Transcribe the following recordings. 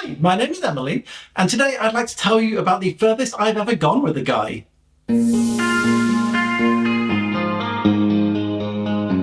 Hi, my name is Emily, and today I'd like to tell you about the furthest I've ever gone with a guy.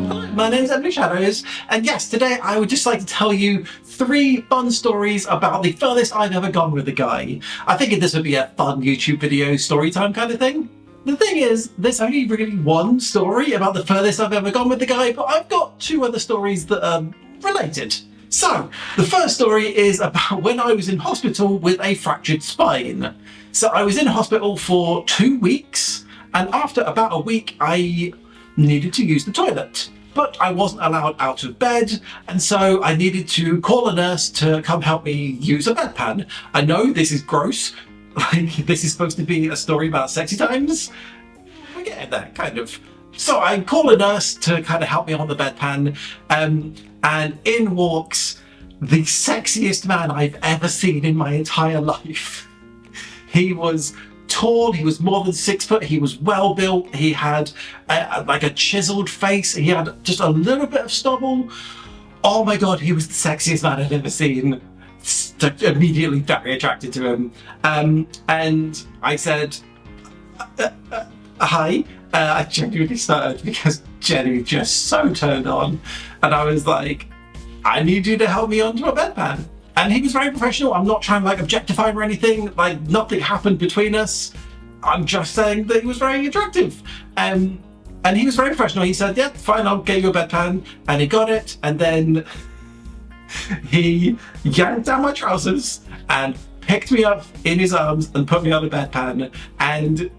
Hi, my name's Emily Shadows, and yes, today I would just like to tell you 3 fun stories about the furthest I've ever gone with a guy. I figured this would be a fun YouTube video story time kind of thing. The thing is, there's only really one story about the furthest I've ever gone with a guy, but I've got 2 other stories that are related. So, the first story is about when I was in hospital with a fractured spine. So I was in hospital for 2 weeks, and after about a week I needed to use the toilet. But I wasn't allowed out of bed, and so I needed to call a nurse to come help me use a bedpan. I know this is gross, like this is supposed to be a story about sexy times. We're getting there, kind of. So I call a nurse to kind of help me on the bedpan, and in walks the sexiest man I've ever seen in my entire life. He was tall, he was more than 6 foot, he was well built, he had like a chiseled face, he had just a little bit of stubble. Oh my god, he was the sexiest man I've ever seen. Immediately very attracted to him. And I said, hi. I genuinely started because Jenny just so turned on, and I was like, I need you to help me onto a bedpan. And he was very professional. I'm not trying to like objectify him or anything, like nothing happened between us. I'm just saying that he was very attractive. And he was very professional. He said, yeah, fine, I'll get you a bedpan. And he got it, and then he yanked down my trousers and picked me up in his arms and put me on a bedpan. And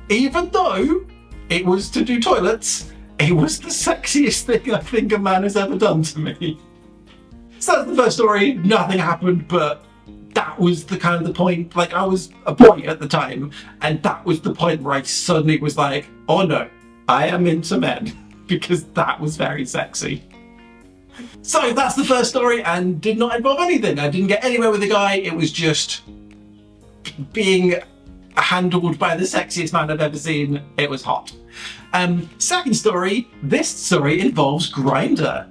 even though it was to do toilets, it was the sexiest thing I think a man has ever done to me. So that's the first story. Nothing happened, but that was the kind of the point. Like, I was a boy at the time, and that was the point where I suddenly was like, oh no, I am into men, because that was very sexy. So that's the first story, and did not involve anything. I didn't get anywhere with the guy. It was just being handled by the sexiest man I've ever seen. It was hot. Second story, this story involves Grindr.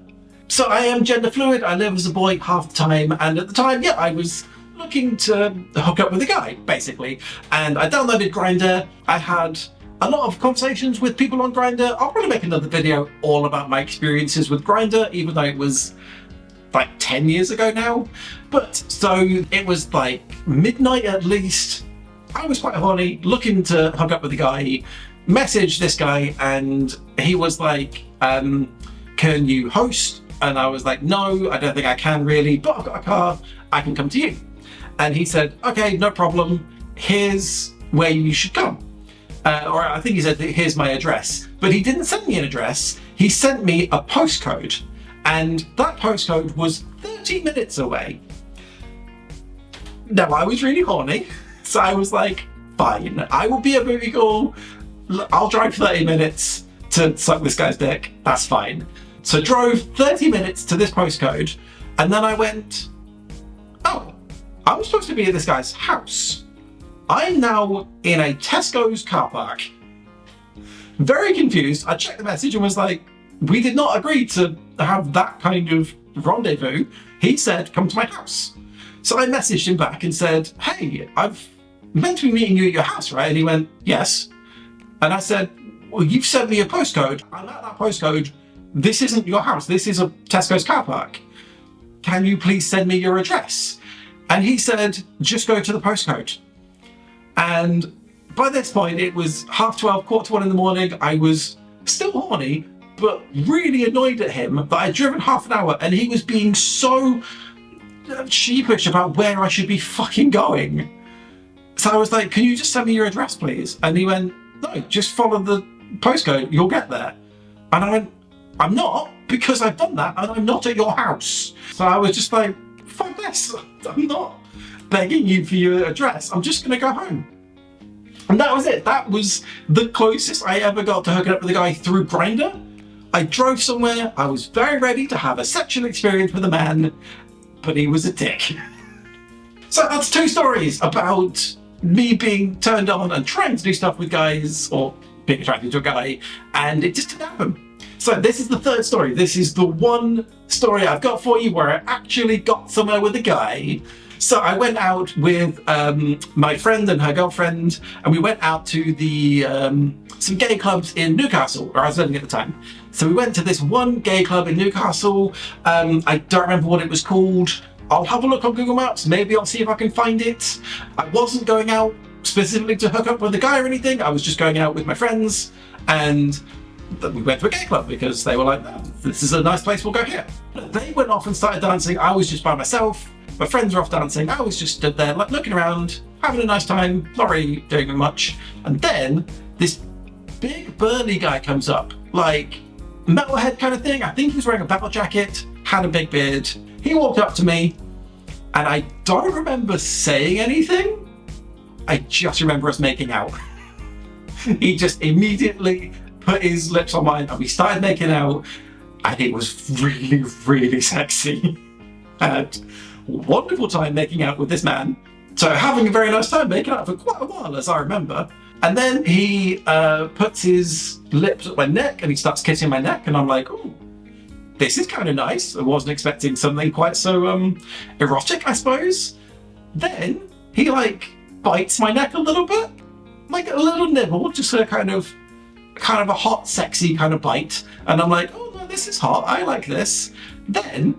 So I am gender fluid, I live as a boy half the time, and at the time, yeah, I was looking to hook up with a guy, basically. And I downloaded Grindr. I had a lot of conversations with people on Grindr. I'll probably make another video all about my experiences with Grindr, even though it was like 10 years ago now. But so it was like midnight at least. I was quite horny, looking to hook up with a guy, messaged this guy, and he was like, can you host? And I was like, no, I don't think I can really, but I've got a car, I can come to you. And he said, okay, no problem, here's where you should come. Or I think he said, here's my address. But he didn't send me an address, he sent me a postcode. And that postcode was 30 minutes away. Now, I was really horny, so I was like, fine, I will be a booty call, I'll drive 30 minutes to suck this guy's dick, that's fine. So drove 30 minutes to this postcode, and then I went, oh, I'm supposed to be at this guy's house. I'm now in a Tesco's car park. Very confused, I checked the message and was like, we did not agree to have that kind of rendezvous. He said, come to my house. So I messaged him back and said, hey, I've meant to be meeting you at your house, right? And he went, yes. And I said, well, you've sent me a postcode. I'm at that postcode. This isn't your house, this is a Tesco's car park. Can you please send me your address? And he said, just go to the postcode. And by this point, it was 12:30, 1:45 in the morning. I was still horny, but really annoyed at him that I'd driven half an hour and he was being so sheepish about where I should be fucking going. So I was like, can you just send me your address, please? And he went, no, just follow the postcode, you'll get there. And I went, I'm not, because I've done that and I'm not at your house. So I was just like, fuck this, I'm not begging you for your address, I'm just gonna go home. And that was it. That was the closest I ever got to hooking up with a guy through Grindr. I drove somewhere, I was very ready to have a sexual experience with a man, but he was a dick. So that's 2 stories about me being turned on and trying to do stuff with guys, or being attracted to a guy, and it just didn't happen. So this is the 3rd story. This is the one story I've got for you where I actually got somewhere with a guy. So I went out with my friend and her girlfriend, and we went out to the some gay clubs in Newcastle, where I was living at the time. So we went to this one gay club in Newcastle. I don't remember what it was called. I'll have a look on Google Maps. Maybe I'll see if I can find it. I wasn't going out specifically to hook up with a guy or anything. I was just going out with my friends, and we went to a gay club because they were like, oh, this is a nice place, we'll go here. They went off and started dancing. I was just by myself. My friends were off dancing. I was just stood there like looking around, having a nice time, not really doing much. And then this big burly guy comes up, like metalhead kind of thing. I think he was wearing a battle jacket, had a big beard. He walked up to me, and I don't remember saying anything. I just remember us making out. He just immediately put his lips on mine, and we started making out, and it was really, really sexy. And wonderful time making out with this man. So having a very nice time making out for quite a while, as I remember. And then he puts his lips at my neck and he starts kissing my neck, and I'm like, oh, this is kind of nice. I wasn't expecting something quite so erotic, I suppose. Then he like bites my neck a little bit, like a little nibble, just a kind of a hot, sexy kind of bite. And I'm like, oh no, this is hot. I like this. Then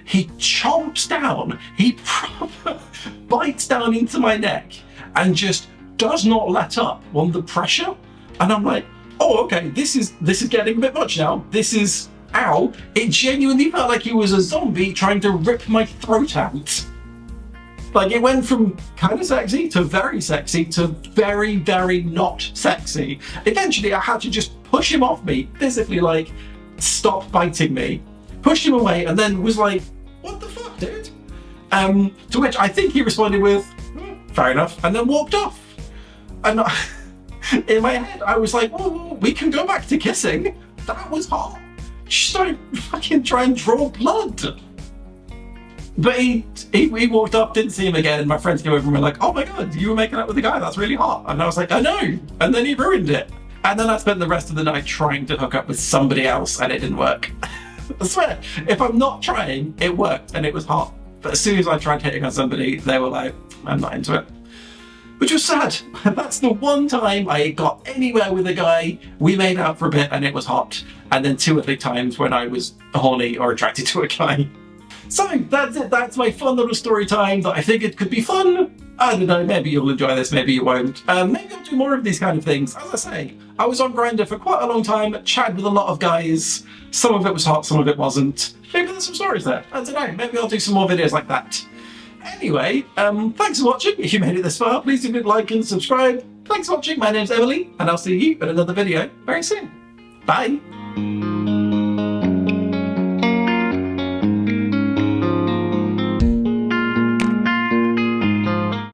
he chomps down, he proper bites down into my neck and just does not let up on the pressure. And I'm like, oh, okay, this is getting a bit much now. This is, ow. It genuinely felt like he was a zombie trying to rip my throat out. Like it went from kind of sexy to very very, very not sexy. Eventually I had to just push him off me, physically like, stop biting me. Pushed him away and then was like, what the fuck, dude? To which I think he responded with, fair enough, and then walked off. And in my head, I was like, oh, we can go back to kissing. That was hot. She started fucking trying to draw blood. But he walked up, didn't see him again. My friends came over and were like, oh my God, you were making out with a guy, that's really hot. And I was like, I know. And then he ruined it. And then I spent the rest of the night trying to hook up with somebody else, and it didn't work. I swear, if I'm not trying, it worked and it was hot. But as soon as I tried hitting on somebody, they were like, I'm not into it. Which was sad. That's the one time I got anywhere with a guy. We made out for a bit and it was hot. And then 2 other times when I was horny or attracted to a guy. So that's it. That's my fun little story time that I figured could be fun. I don't know, maybe you'll enjoy this, maybe you won't. Maybe I'll do more of these kind of things. As I say, I was on Grindr for quite a long time, chatted with a lot of guys. Some of it was hot, some of it wasn't. Maybe there's some stories there. I don't know, maybe I'll do some more videos like that. Anyway, thanks for watching. If you made it this far, please do like and subscribe. Thanks for watching. My name's Emily, and I'll see you in another video very soon. Bye.